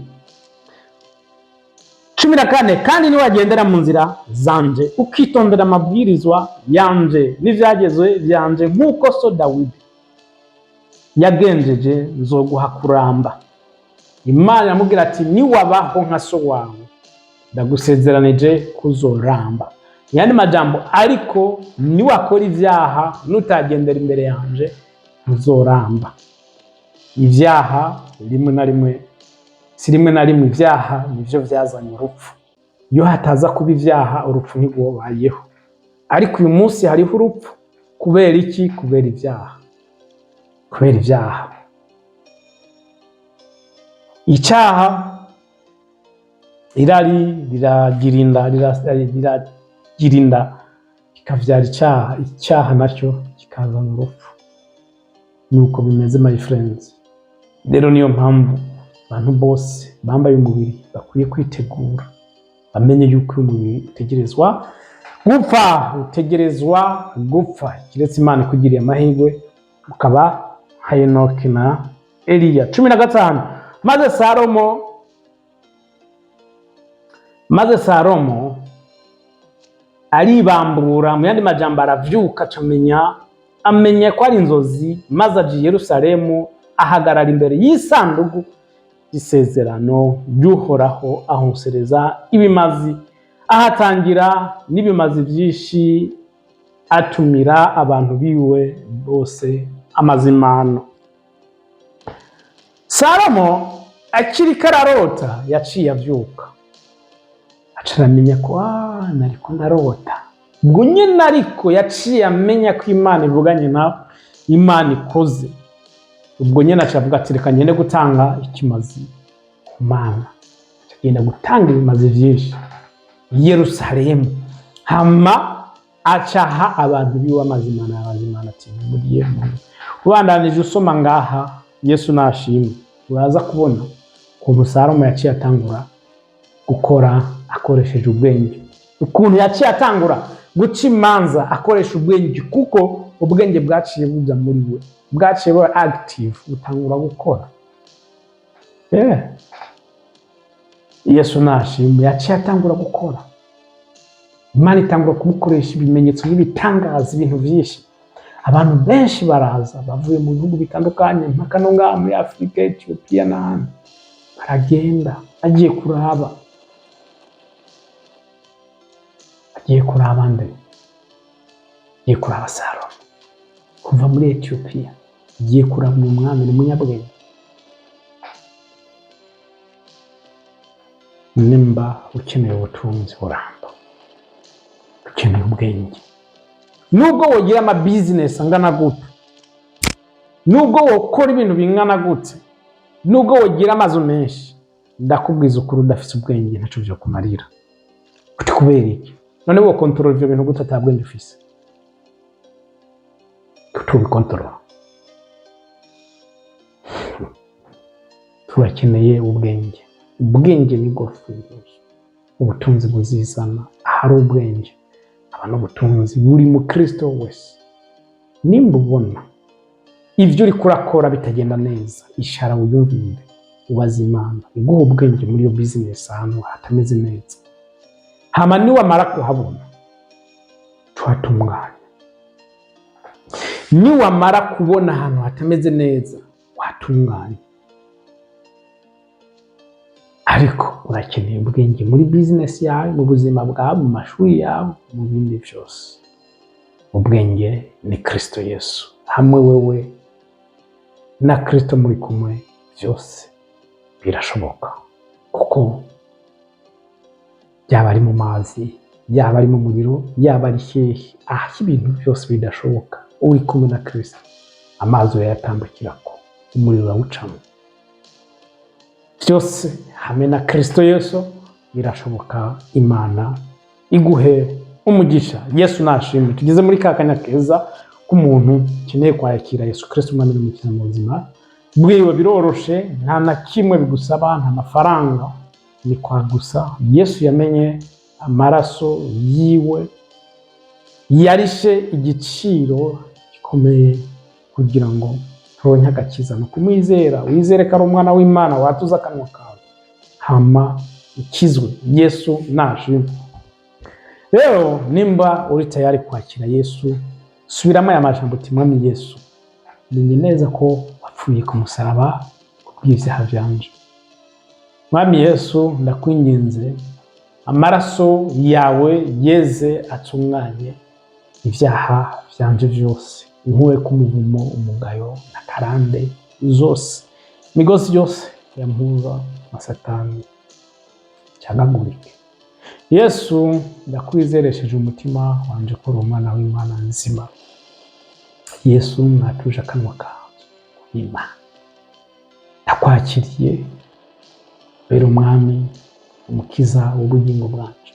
14 kandi niwagendera mu nzira zanje ukitondera amabwirizwa yanje n'ivyagezwe vyanje nk'uko so Dawidi yagenjeje, nzoguha kuramba. Imana yamubwira ati niwabaho nka so wawe, ndagusezeranije kuzoramba. Yani majambo, ariko niwakora ivyaha nutagendera imbere yanje, ntuzoramba. Ivyaha rimwe na rimwe, si rimwe na rimwe, ivyaha nivyo vyazanye urupfu. Iyo hataza kuba ivyaha, urupfu ntirwobayeho. Ariko uyu munsi hariho urupfu. Kubera iki? Kubera ivyaha. Kubera ivyaha. Icyaha irari riragirinda kikavyara icyaha, icyaha nacyo kikazana urupfu. Nuko bimeze my friends. Rero niyo mpamvu abantu bose bambaye umubiri bakwiye kwitegura, bamenye yuko umubiri utegerezwa gupfa, kiretse Imana ikugiriye amahirwe ukaba nka Enoki na Eliya. 15 maze Salomo aribambura, mu yandi majambo aravyuka, amenya ko ari inzozi, maze aje i Yerusalemu, ahagarara imbere y'isanduku y'isezerano ry'Uhoraho, ahonsereza ibimazi, ahatangira n'ibimazi vyinshi, atumira abantu biwe bose amazimano. Salomo akiri kararota yaciye avyuka, acaramenya ko nariko ndarota. Ubwo nyene ariko yaciye amenya ko Imana ivuganye nawe, Imana ikoze. Ubwo nyene acavuga ati reka ngende gutanga ikimazi ku Mana. yenda gutanga ibimazi vyinshi i Yerusalemu, hama acaha abantu biwe amazimana ati muriye ubandanije usoma ngaha Yesu nashimwe uraza kubona ukuntu Salomo yaciye atangura gukora akoresheje ubwenge, ukuntu yaciye atangura guca imanza akoresha ubwenge, kuko ubwenge bwaciye buja muri we, bwaciye buba active, butangura gukora. Yesu nashimwe yaciye atangura gukora, Imana itangura kumukoresha ibimenyetso n'ibitangaza, ibintu vyinshi. Abantu benshi baraza bavuye mu bihugu bitandukanye mpaka no ngaha muri Afrika, Ethiopia n'ahandi, baragenda agiye kuraba nde, agiye kuraba Salomo kuva muri Ethiopia, agiye kuraba uyu mwami n'umunyabwenge. Nimba ukeneye ubutunzi buramba, ukeneye ubwenge, nubwo wogira ama business angana gute, nubwo wokora ibintu bingana gute, nubwo wogira amazu menshi, ndakubwiza ukuri udafise ubwenge ntaco vyo kumarira. Uti kubera iki? None wo control ivyo bintu gute atabwenge ufise? Tubikontrol. Turakeneye ubwenge. Ubwenge ni bwo rufunguzo, ubutunzi buzizana ahari ubwenge, abantu ubutunzi buri mu Kristo wese. Nimba ubona ivyo uri kurakora bitagenda neza, ishara uyumvire, ubaze Imana iguha ubwenge muri iyo business ahantu hatameze neza. Hama niwamara kuhabona twatunganya, niwamara kubona ahantu hatameze neza watunganya. Ariko urakeneye ubwenge muri business yawe, mu buzima bwawe, mu mashuri yawe, mu bindi byose. Ubwenge ni Kristo Yesu, hamwe wewe na Kristo muri kumwe byose birashoboka, kuko yaba ari mu mazi, yaba ari mu muriro, yaba ari hehe, ibintu byose bidashoboka uri kumwe na Kristo, amazi yayatambukirako, umuriro urawucamo, byose hamwe na Kristo Yesu birashoboka. Imana iguhe umugisha. Yesu nashimwe. Tugeze muri kakanya keza k'umuntu keneye kwakira Yesu Kristo umwami n'umukiza mu buzima bwiwe. Biroroshe, nta na kimwe bigusaba, nta mafaranga, ni kwa gusa Yesu yamenye amaraso yiwe yarishe igiciro gikomeye kugira ngo turonke agakiza. No kumwizera, wizere ko ari umwana w'Imana, watuza akanwa kawe hama ukizwe. Yesu nashimwe. Rero nimba uri tayari kwakira Yesu, subiramo aya majambo uti mwami Yesu, menye neza ko wapfuye ku musaraba kubw'ivyaha vyanje. Mwami Yesu, ndakwinginze amaraso yawe yeze atunganye ivyaha vyanje vyose, nkuwe ku muvumo, umugayo na karande zose, imigozi yose yampuza na Satani cyagagurike. Yesu, ndakwizeresheje umutima wanje ko uri umwana w'Imana nzima. Yesu, natuje akanwa kawe Imana, ndakwakiriye bera umwami, umukiza w'ubugingo bwacu.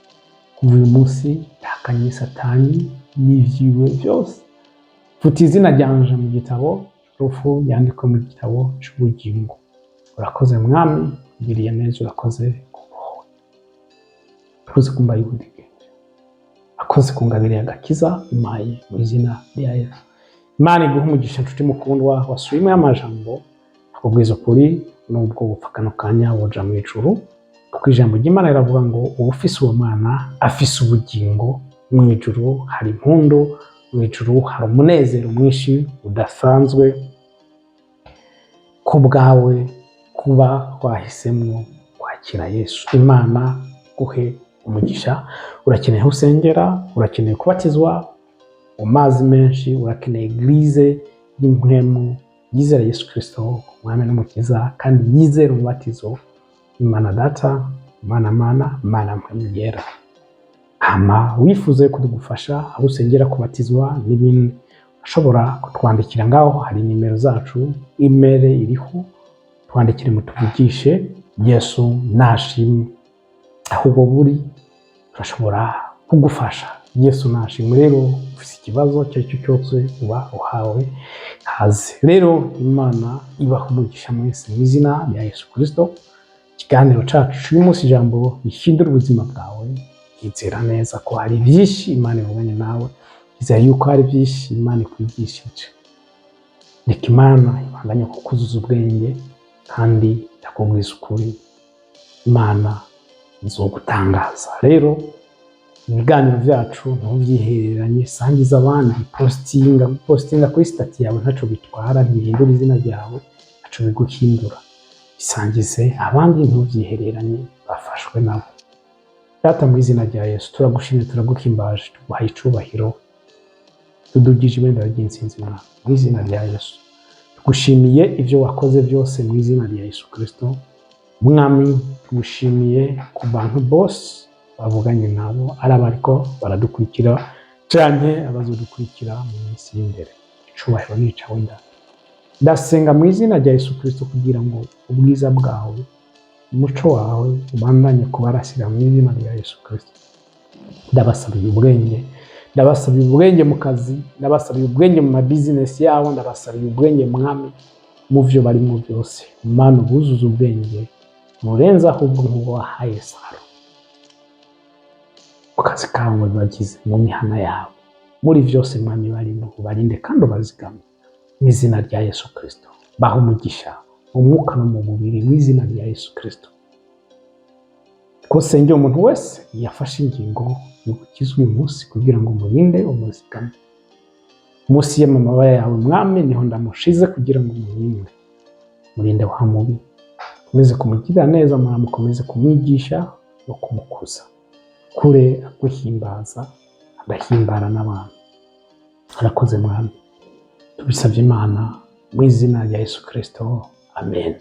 Kuva uyu munsi ndahakanye Satani n'ivyiwe byose, mfuta izina ryanje mu gitabo cy'urupfu, yandikwe mu gitabo cy'ubugingo. Urakoze mwami, ugiriye neza, urakoze kubohora, urakoze kumbaye ubugingo, urakoze kungabiriye agakiza umpaye mu izina rya Yesu. Imana iguhe umugisha nshuti mukundwa, wasubiyemo amajambo akubwiza ukuri, nubwo upfa kano kanya woja mu ijuru, kuko ijambo ry'Imana riravuga ngo uwufise uwo mwana afise ubugingo. Mu ijuru hari impundu, mu ijuru hari umunezero mwinshi udasanzwe ku bwawe kuba wahisemo kwakira Yesu. Imana guhe umugisha. Urakeneye aho usengera, urakeneye kubatizwa mu mazi menshi, urakeneye eglise y'impwemu yizera Yesu Kristo umwami n'umukiza, kandi yizera umubatizo Imana Data, Imana Mana, Imana Mpwemu Yera. Hama wifuze kudugufasha aho usengera, kubatizwa n'ibindi, ushobora kutwandikira ngaho, hari nimero zacu, email iriho, twandikire mutuvugishe. Yesu nashimwe. ahubwo buri turashobora kugufasha. Yesu nashimwe. Rero ufite ikibazo icyo ari cyo cyose uba uhawe haze. Rero Imana ibaha umugisha mwese mu izina rya Yesu Kristo. Ikiganiro cyacu cy'uyu munsi, ijambo rihindura ubuzima bwawe. Yizera neza ko hari byinshi Imana ivuganye nawe, yizera yuko hari byinshi Imana ikwigishije. Reka Imana ibandanye kukuzuza ubwenge, kandi ndakubwiza ukuri, Imana izogutangaza. Rero ibiganiro byacu ntubyihereranye, sangiza abandi, postinga kuri stati yawe, ntaco bitwara, ntibihindura izina ryawe, ntaco biguhindura. Bisangize abandi, ntubyihereranye, bafashwe nabo. Data, mu izina rya Yesu turagushimye, turaguhimbaje, tuguhaye icubahiro, tudugije ibendera ry'intsinzi mu izina rya Yesu. Tugushimiye ibyo wakoze byose mu izina rya Yesu Kristo. Mwami, tugushimiye ku bantu bose bavuganye nabo, ari abariko baradukurikira canke abazodukurikira mu minsi y'imbere. Icubahiro ni icawe Data. Ndasenga mu izina rya Yesu Kristo kugira ngo ubwiza bwawe, umuco wawe ubandanye kubarasira mu izina rya Yesu Kristo. Ndabasabiye ubwenge, ndabasabiye ubwenge mu kazi, ndabasabiye ubwenge mu mabizinesi yabo, ndabasabiye ubwenge Mwami mu vyo barimo byose. Imana ubuzuza ubwenge murenza ahubwo nk'uwo wahaye Saro ku kazi kabo bagize, mu mihana yabo, muri vyose Mwami barimo ubarinde kandi ubazigame mu izina rya Yesu Kristo. Baha umugisha mu mwuka no mu mubiri mu izina rya Yesu Kristo. Ko sengera umuntu wese yafashe ingingo yo gukiza uyu munsi kugira ngo umurinde umuzigame. Munsi y'amababa yawe Mwami niho ndamushize kugira ngo umurinde. Murinde wa mubi, mukomeze kumugirira neza, mukomeze kumwigisha no kumukuza. Kure aguhimbaza, agahimbara n'abantu. Arakoze Mwami. Tubisabye Imana mu izina rya Yesu Kristo. Amen.